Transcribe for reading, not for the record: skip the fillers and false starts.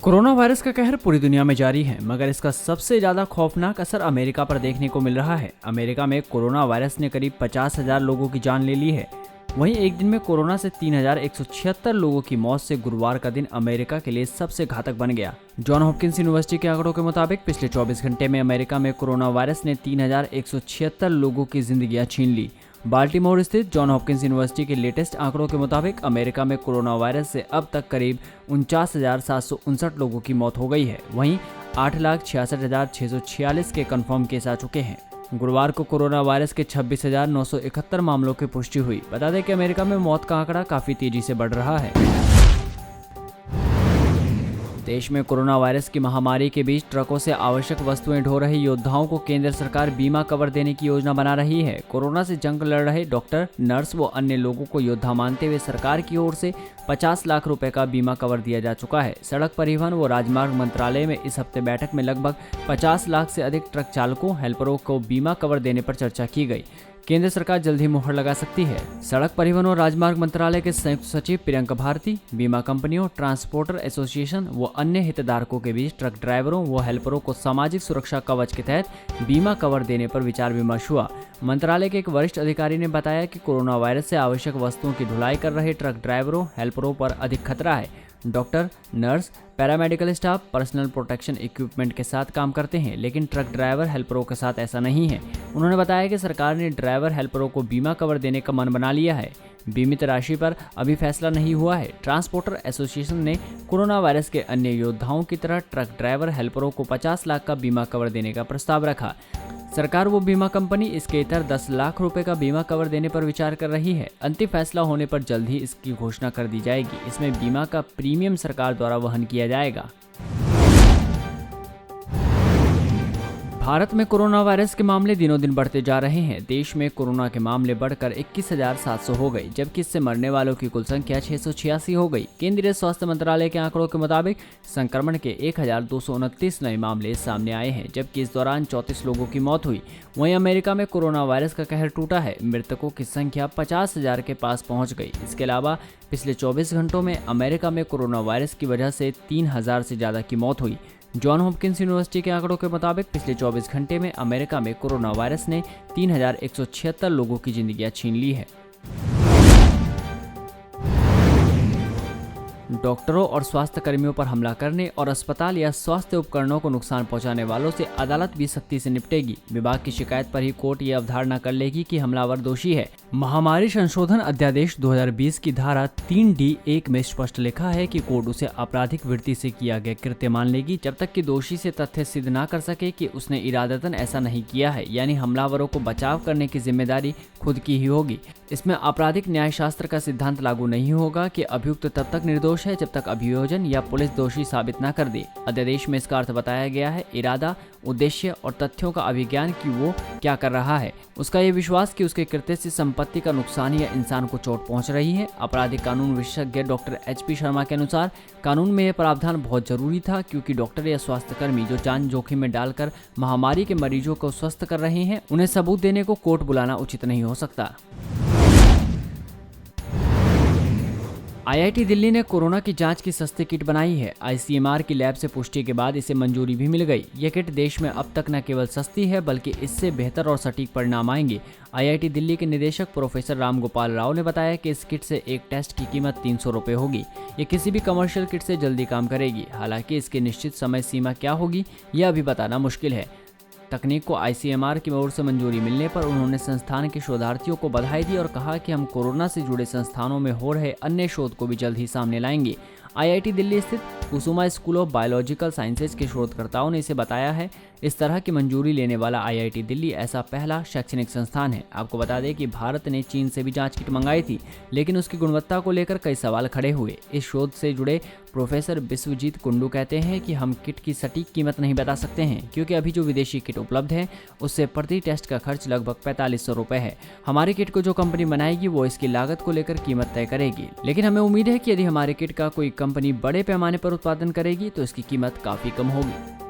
Corona virus का कहर पूरी दुनिया में जारी है, मगर इसका सबसे ज्यादा खौफनाक असर अमेरिका पर देखने को मिल रहा है। अमेरिका में कोरोना वायरस ने करीब 50,000 लोगों की जान ले ली है। वहीं एक दिन में कोरोना से 3,176 लोगों की मौत से गुरुवार का दिन अमेरिका के लिए सबसे घातक बन गया। जॉन हॉपकिंस यूनिवर्सिटी के आंकड़ों के मुताबिक पिछले 24 घंटे में अमेरिका में कोरोना वायरस ने 3,176 लोगों की जिंदगियां छीन ली। बाल्टीमोर स्थित जॉन हॉपकिंस यूनिवर्सिटी के लेटेस्ट आंकड़ों के मुताबिक अमेरिका में कोरोना वायरस से अब तक करीब 49,759 लोगों की मौत हो गई है। वहीं 8,66,646 के कंफर्म केस आ चुके हैं। गुरुवार को कोरोना वायरस के 26,971 मामलों की पुष्टि हुई। बता दें कि अमेरिका में मौत का आंकड़ा काफी तेजी से बढ़ रहा है। देश में कोरोना वायरस की महामारी के बीच ट्रकों से आवश्यक वस्तुएं ढो रहे योद्धाओं को केंद्र सरकार बीमा कवर देने की योजना बना रही है। कोरोना से जंग लड़ रहे डॉक्टर, नर्स व अन्य लोगों को योद्धा मानते हुए सरकार की ओर से 50 लाख रुपए का बीमा कवर दिया जा चुका है। सड़क परिवहन व राजमार्ग मंत्रालय में इस हफ्ते बैठक में लगभग 50 लाख से अधिक ट्रक चालकों, हेल्परों को बीमा कवर देने पर चर्चा की गई। केंद्र सरकार जल्द ही मुहर लगा सकती है। सड़क परिवहन और राजमार्ग मंत्रालय के संयुक्त सचिव प्रियंका भारती, बीमा कंपनियों, ट्रांसपोर्टर एसोसिएशन व अन्य हितधारकों के बीच ट्रक ड्राइवरों व हेल्परों को सामाजिक सुरक्षा कवच के तहत बीमा कवर देने पर विचार विमर्श हुआ। मंत्रालय के एक वरिष्ठ अधिकारी ने बताया कि कोरोना वायरस से आवश्यक वस्तुओं की ढुलाई कर रहे ट्रक ड्राइवरों, हेल्परों पर अधिक खतरा है। Doctor, nurse, paramedical staff personal protection equipment के साथ काम करते हैं, लेकिन ट्रक ड्राइवर, हेल्परों के साथ ऐसा नहीं है। उन्होंने बताया कि सरकार ने ड्राइवर, हेल्परों को बीमा कवर देने का मन बना लिया है। बीमित राशि पर अभी फैसला नहीं हुआ है। ट्रांसपोर्टर एसोसिएशन ने कोरोना वायरस के अन्य योद्धाओं की तरह ट्रक ड्राइवर, हेल्परों को 50 लाख का बीमा कवर देने का प्रस्ताव रखा। सरकार वो बीमा कंपनी इसके इतर 10 लाख रुपए का बीमा कवर देने पर विचार कर रही है। अंतिम फैसला होने पर जल्द ही इसकी घोषणा कर दी जाएगी। इसमें बीमा का प्रीमियम सरकार द्वारा वहन किया जाएगा। भारत में कोरोना वायरस के मामले दिनों दिन बढ़ते जा रहे हैं। देश में कोरोना के मामले बढ़कर 21,700 हो गई, जबकि इससे मरने वालों की कुल संख्या 686 हो गई। केंद्रीय स्वास्थ्य मंत्रालय के आंकड़ों के मुताबिक संक्रमण के 1,229 नए मामले सामने आए हैं, जबकि इस दौरान 34 लोगों की मौत हुई। वहीं अमेरिका में कोरोना वायरस का कहर टूटा है। मृतकों की संख्या 50,000 के पास पहुंच गई। इसके अलावा पिछले 24 घंटों में अमेरिका में कोरोना वायरस की वजह से 3,000 से ज्यादा की मौत हुई। जॉन हॉपकिंस यूनिवर्सिटी के आंकड़ों के मुताबिक पिछले 24 घंटे में अमेरिका में कोरोना वायरस ने 3,176 लोगों की जिंदगियां छीन ली है। डॉक्टरों और स्वास्थ्य कर्मियों पर हमला करने और अस्पताल या स्वास्थ्य उपकरणों को नुकसान पहुंचाने वालों से अदालत भी सख्ती से निपटेगी। विभाग की शिकायत पर ही कोर्ट ये अवधारणा कर लेगी कि हमलावर दोषी है। महामारी संशोधन अध्यादेश 2020 की धारा 3D(1) में स्पष्ट लिखा है कि कोर्ट उसे आपराधिक वृत्ति से किया गया कृत्य मान लेगी, जब तक कि दोषी से तथ्य सिद्ध न कर सके कि उसने इरादतन ऐसा नहीं किया है। यानी हमलावरों को बचाव करने की जिम्मेदारी खुद की ही होगी। इसमें आपराधिक न्यायशास्त्र का सिद्धांत लागू नहीं होगा कि अभियुक्त तब तक निर्दोष है जब तक अभियोजन या पुलिस दोषी साबित न कर दे। अध्यादेश में इसका अर्थ बताया गया है इरादा, उद्देश्य और तथ्यों का अभिज्ञान कि वो क्या कर रहा है, उसका ये विश्वास कि उसके कृत्य से संपत्ति का नुकसान या इंसान को चोट पहुंच रही है। आपराधिक कानून विशेषज्ञ डॉक्टर HP शर्मा के अनुसार कानून में यह प्रावधान बहुत जरूरी था, क्योंकि डॉक्टर या स्वास्थ्यकर्मी जो जान जोखिम में डालकर महामारी के मरीजों को स्वस्थ कर रहे हैं, उन्हें सबूत देने को कोर्ट बुलाना उचित नहीं हो सकता। IIT दिल्ली ने कोरोना की जांच की सस्ती किट बनाई है। ICMR की लैब से पुष्टि के बाद इसे मंजूरी भी मिल गई। यह किट देश में अब तक न केवल सस्ती है, बल्कि इससे बेहतर और सटीक परिणाम आएंगे। IIT दिल्ली के निदेशक प्रोफेसर राम गोपाल राव ने बताया कि इस किट से एक टेस्ट की कीमत 300 रुपये होगी। ये किसी भी कमर्शियल किट से जल्दी काम करेगी। हालांकि इसकी निश्चित समय सीमा क्या होगी, यह अभी बताना मुश्किल है। तकनीक को ICMR की ओर से मंजूरी मिलने पर उन्होंने संस्थान के शोधार्थियों को बधाई दी और कहा कि हम कोरोना से जुड़े संस्थानों में हो रहे अन्य शोध को भी जल्द ही सामने लाएंगे। IIT दिल्ली स्थित कुसुमा स्कूल ऑफ बायोलॉजिकल साइंसेज के शोधकर्ताओं ने इसे बताया है। इस तरह की मंजूरी लेने वाला IIT दिल्ली ऐसा पहला शैक्षणिक संस्थान है। आपको बता दें कि भारत ने चीन से भी जांच किट मंगाई थी, लेकिन उसकी गुणवत्ता को लेकर कई सवाल खड़े हुए। इस शोध से जुड़े प्रोफेसर विश्वजीत कुंडू कहते हैं कि हम किट की सटीक कीमत नहीं बता सकते हैं, क्योंकि अभी जो विदेशी किट उपलब्ध है उससे प्रति टेस्ट का खर्च लगभग 4500 रुपये है। हमारी किट को जो कंपनी बनाएगी वो इसकी लागत को लेकर कीमत तय करेगी, लेकिन हमें उम्मीद है कि यदि हमारी किट का कोई कंपनी बड़े पैमाने पर उत्पादन करेगी तो इसकी कीमत काफी कम होगी।